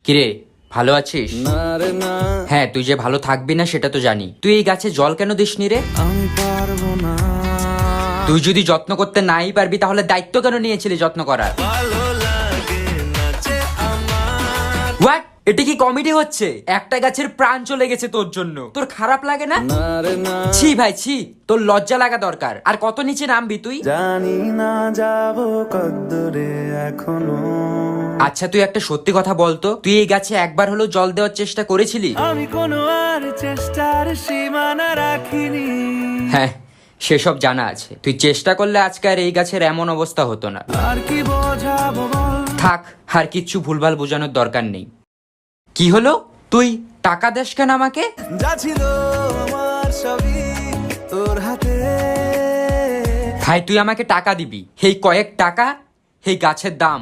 কিরে, ভালো আছিস? হ্যাঁ, তুই যে ভালো থাকবি না সেটা তো জানি। তুই এই গাছে জল কেন দিসনি রে? আমি পারবো না। তুই যদি যত্ন করতে নাই পারবি তাহলে দায়িত্ব কেন নিয়েছিলি যত্ন করার? ভালো লাগে না যে আমার। হোয়াট? এটা কি কমেডি হচ্ছে? একটা গাছের প্রাণ চলে গেছে তোর জন্য, তোর খারাপ লাগে না? না রে না, ছি ভাই ছি, তোর লজ্জা লাগা দরকার। আর কত নিচে নামবি তুই? জানি না যাবো কদ্দূরে এখনো। আচ্ছা তুই একটা সত্যি কথা বলতো, তুই এই গাছে একবার হলেও জল দেওয়ার চেষ্টা করেছিলি? আমি কোনো আর চেষ্টার সীমানা রাখিনি। হ্যাঁ, সেসব জানা আছে। তুই চেষ্টা করলে আজকে আর এই গাছের এমন অবস্থা হতো না। আর কি বোঝাবো বল। থাক, আর কিচ্ছু ভুলভাল বোঝানোর দরকার নেই। কি হলো? তুই টাকা দেস কেন আমাকে? যা ছিল আমার সবই তোর হাতে। ভাই তুই আমাকে টাকা দিবি, এই কয়েক টাকা এই গাছের দাম।